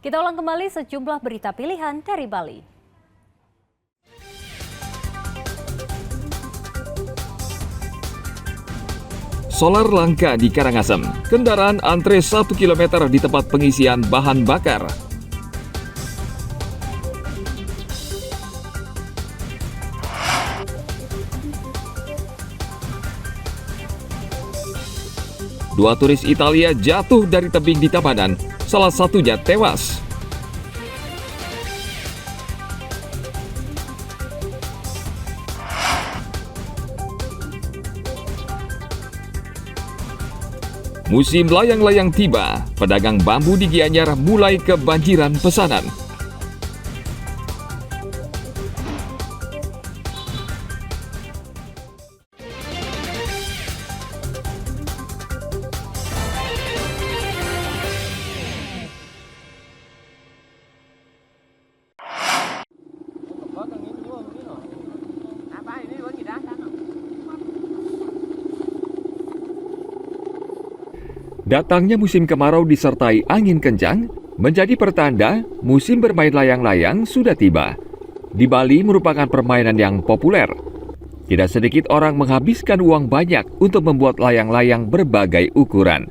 Kita ulang kembali sejumlah berita pilihan dari Bali. Solar langka di Karangasem. Kendaraan antre 1 km di tempat pengisian bahan bakar. Dua turis Italia jatuh dari tebing di Tabanan, salah satunya tewas. Musim layang-layang tiba, pedagang bambu di Gianyar mulai kebanjiran pesanan. Datangnya musim kemarau disertai angin kencang menjadi pertanda musim bermain layang-layang sudah tiba. Di Bali merupakan permainan yang populer. Tidak sedikit orang menghabiskan uang banyak untuk membuat layang-layang berbagai ukuran.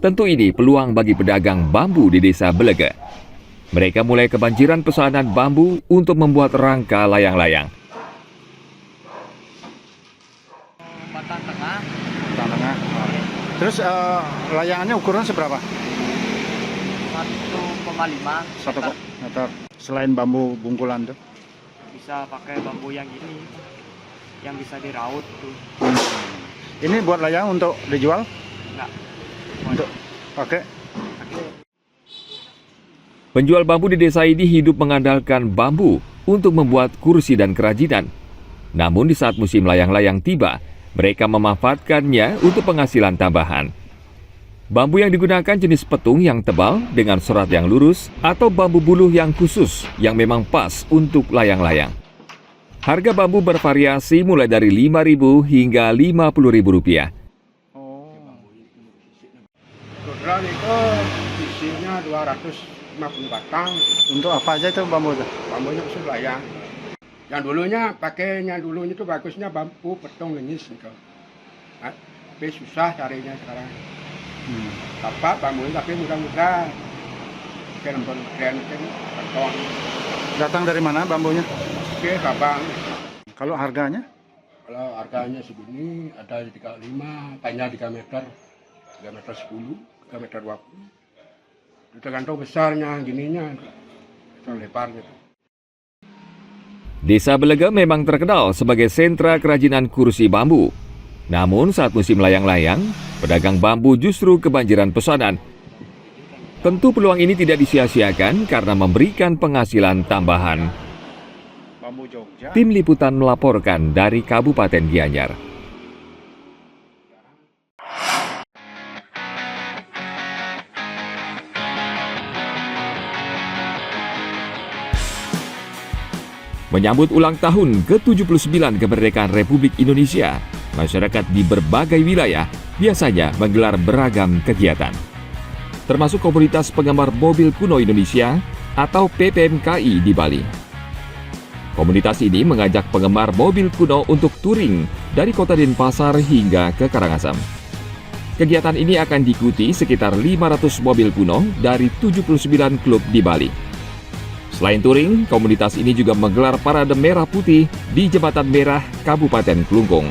Tentu ini peluang bagi pedagang bambu di Desa Belega. Mereka mulai kebanjiran pesanan bambu untuk membuat rangka layang-layang. Batang tengah. Terus layangannya ukuran seberapa? 1,5 meter. Selain bambu bungkulan tuh? Bisa pakai bambu yang ini, yang bisa diraut tuh. Ini buat layang untuk dijual? Enggak. Untuk pakai? Penjual bambu di desa ini hidup mengandalkan bambu untuk membuat kursi dan kerajinan. Namun di saat musim layang-layang tiba, mereka memanfaatkannya untuk penghasilan tambahan. Bambu yang digunakan jenis petung yang tebal dengan serat yang lurus atau bambu buluh yang khusus yang memang pas untuk layang-layang. Harga bambu bervariasi mulai dari Rp5.000 hingga Rp50.000. Total itu isinya 250 batang. Untuk apa aja itu bambu itu? Bambunya khusus layang. Yang dulunya itu bagusnya bambu petung lenyis gitu. Nah, tapi susah carinya sekarang. Dapat bambunya tapi mudah-mudahan. Oke, nomor keren beton. Datang dari mana bambunya? Oke, Sabang. Kalau harganya? Kalau harganya segini ada 35, tanya 3 meter. 3 meter 10, 3 meter 20. Tergantung besarnya gininya. Tergantung lebarnya. Desa Belega memang terkenal sebagai sentra kerajinan kursi bambu. Namun saat musim layang-layang, pedagang bambu justru kebanjiran pesanan. Tentu peluang ini tidak disia-siakan karena memberikan penghasilan tambahan. Bambu Jogja. Tim Liputan melaporkan dari Kabupaten Gianyar. Menyambut ulang tahun ke-79 kemerdekaan Republik Indonesia, masyarakat di berbagai wilayah biasanya menggelar beragam kegiatan. Termasuk komunitas penggemar mobil kuno Indonesia atau PPMKI di Bali. Komunitas ini mengajak penggemar mobil kuno untuk touring dari kota Denpasar hingga ke Karangasem. Kegiatan ini akan diikuti sekitar 500 mobil kuno dari 79 klub di Bali. Selain touring, komunitas ini juga menggelar parade merah putih di Jembatan Merah, Kabupaten Klungkung.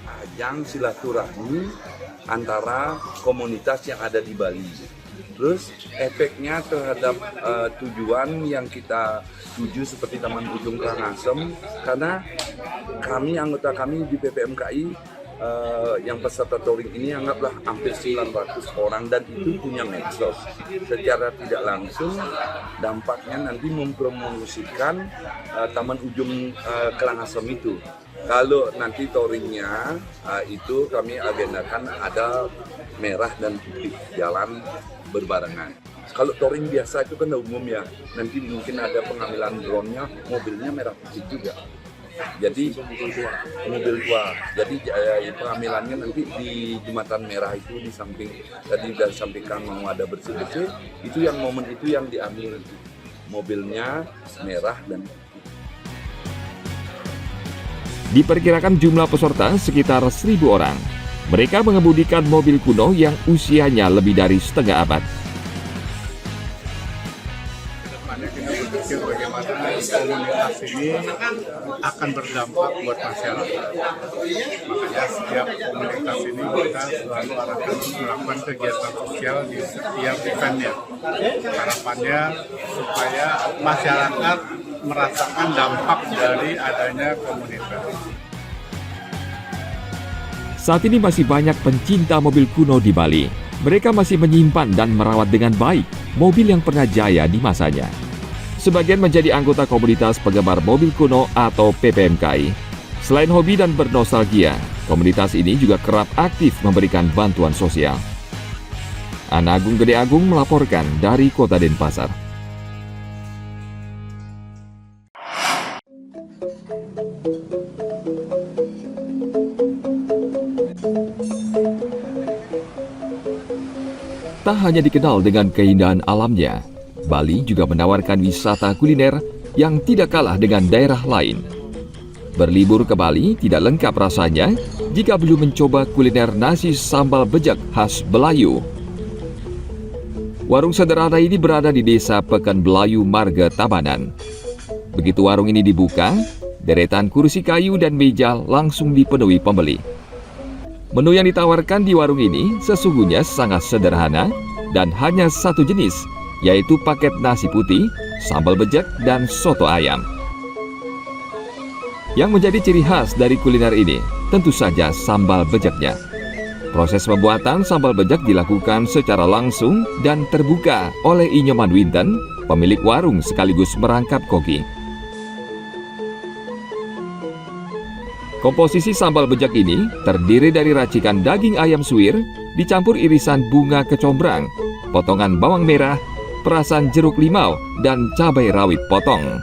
Ajang silaturahmi antara komunitas yang ada di Bali. Terus efeknya terhadap tujuan yang kita tuju seperti Taman Ujung Karangasem, karena anggota kami di PPMKI yang peserta touring ini anggaplah hampir 900 orang dan itu punya medsos. Secara tidak langsung dampaknya nanti mempromosikan Taman Ujung Karangasem itu. Kalau nanti touringnya itu kami agendakan ada merah dan putih jalan berbarengan. Kalau touring biasa itu kan umum ya, nanti mungkin ada pengambilan drone-nya, mobilnya merah putih juga. Jadi mobil tua. Jadi pengambilannya nanti di Jembatan Merah itu di samping tadi sudah sampaikan mau ada bersih-bersih, itu yang momen itu yang diambil mobilnya merah dan putih. Diperkirakan jumlah peserta sekitar 1.000 orang. Mereka mengemudikan mobil kuno yang usianya lebih dari setengah abad. Bagaimana komunitas ini akan berdampak buat masyarakat. Makanya setiap komunitas ini kita selalu arahkan melakukan kegiatan sosial di setiap eventnya. Harapannya supaya masyarakat merasakan dampak dari adanya komunitas. Saat ini masih banyak pencinta mobil kuno di Bali. Mereka masih menyimpan dan merawat dengan baik mobil yang pernah jaya di masanya. Sebagian menjadi anggota komunitas penggemar mobil kuno atau PPMKI. Selain hobi dan bernostalgia, komunitas ini juga kerap aktif memberikan bantuan sosial. Ana Agung Gede Agung melaporkan dari Kota Denpasar. Tak hanya dikenal dengan keindahan alamnya, Bali juga menawarkan wisata kuliner yang tidak kalah dengan daerah lain. Berlibur ke Bali tidak lengkap rasanya jika belum mencoba kuliner nasi sambal bejek khas Belayu. Warung sederhana ini berada di Desa Pekan Belayu, Marga Tabanan. Begitu warung ini dibuka, deretan kursi kayu dan meja langsung dipenuhi pembeli. Menu yang ditawarkan di warung ini sesungguhnya sangat sederhana dan hanya satu jenis, yaitu paket nasi putih, sambal bejek, dan soto ayam. Yang menjadi ciri khas dari kuliner ini tentu saja sambal bejeknya. Proses pembuatan sambal bejek dilakukan secara langsung dan terbuka oleh Inyoman Winten, pemilik warung sekaligus merangkap koki. Komposisi sambal bejek ini terdiri dari racikan daging ayam suwir, dicampur irisan bunga kecombrang, potongan bawang merah, perasan jeruk limau, dan cabai rawit potong.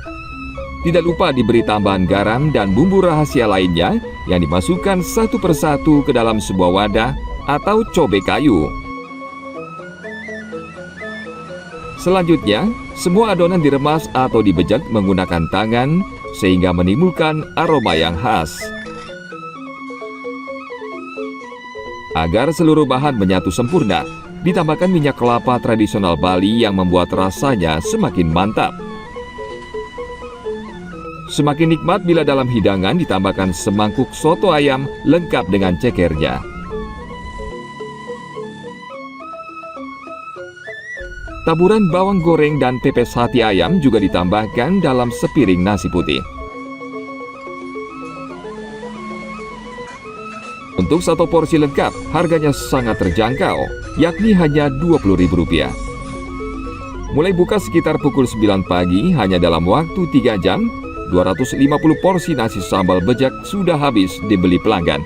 Tidak lupa diberi tambahan garam dan bumbu rahasia lainnya yang dimasukkan satu persatu ke dalam sebuah wadah atau cobek kayu. Selanjutnya, semua adonan diremas atau dibejek menggunakan tangan sehingga menimbulkan aroma yang khas. Agar seluruh bahan menyatu sempurna, ditambahkan minyak kelapa tradisional Bali yang membuat rasanya semakin mantap. Semakin nikmat bila dalam hidangan ditambahkan semangkuk soto ayam lengkap dengan cekernya. Taburan bawang goreng dan pepes hati ayam juga ditambahkan dalam sepiring nasi putih. Untuk satu porsi lengkap, harganya sangat terjangkau, yakni hanya Rp20.000. Mulai buka sekitar pukul 9 pagi, hanya dalam waktu 3 jam, 250 porsi nasi sambal bejek sudah habis dibeli pelanggan.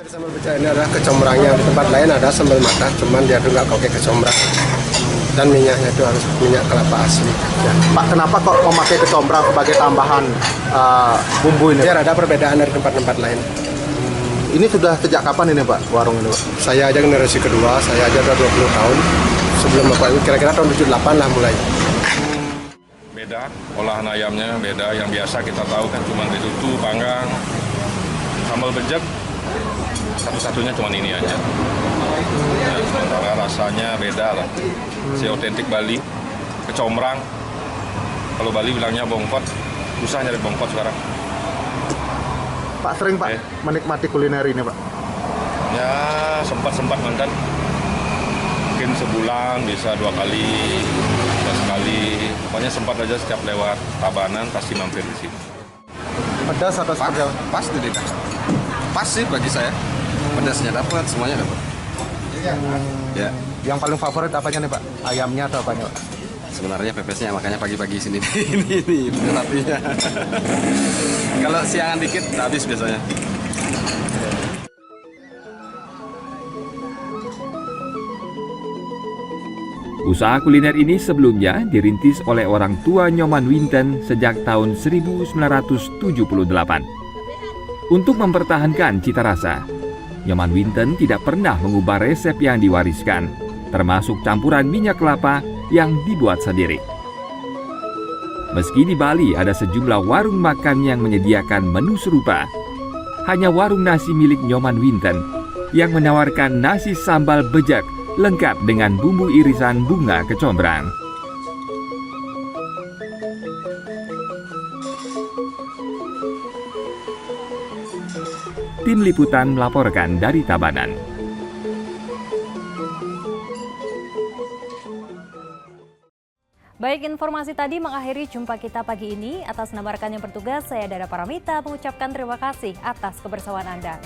Sambal bejek ini adalah kecombrangnya. Di tempat lain ada sambal mata, cuman dia tuh nggak pakai kecombrang. Dan minyaknya itu harus minyak kelapa asli. Ya. Pak, kenapa kok memakai kecombrang sebagai tambahan bumbu ini? Biar ada perbedaan dari tempat-tempat lain. Ini sudah sejak kapan ini Pak, warung ini Pak? Saya aja generasi kedua, saya aja udah 20 tahun. Sebelum Bapak ini kira-kira tahun 78 lah mulai. Beda, olahan ayamnya beda. Yang biasa kita tahu kan cuma ditutu, panggang, sambal bejek. Satu-satunya cuma ini aja. Ya, sementara rasanya beda lah. Si otentik Bali, kecombrang. Kalau Bali bilangnya bongkot, susah nyari bongkot sekarang. Pak sering Pak menikmati kuliner ini Pak? Ya sempat mantan. Mungkin sebulan bisa 2 kali, bisa sekali. Pokoknya sempat aja setiap lewat Tabanan pasti mampir di sini. Pedas atau seperti apa? Pas tuh Dita. Pas sih bagi saya. Pedasnya dapat, semuanya dapat. Ya. Yang paling favorit apanya nih Pak? Ayamnya atau apanya Pak? Sebenarnya pepesnya, makanya pagi-pagi sini ini tetapinya. Kalau siangan dikit habis biasanya. Usaha kuliner ini sebelumnya dirintis oleh orang tua Nyoman Winten sejak tahun 1978. Untuk mempertahankan cita rasa, Nyoman Winten tidak pernah mengubah resep yang diwariskan, termasuk campuran minyak kelapa yang dibuat sendiri. Meski di Bali ada sejumlah warung makan yang menyediakan menu serupa, hanya warung nasi milik Nyoman Winten yang menawarkan nasi sambal bejek lengkap dengan bumbu irisan bunga kecombrang. Tim Liputan melaporkan dari Tabanan. Baik, informasi tadi mengakhiri jumpa kita pagi ini. Atas nama rekan yang bertugas, saya Dara Paramita mengucapkan terima kasih atas kebersamaan Anda.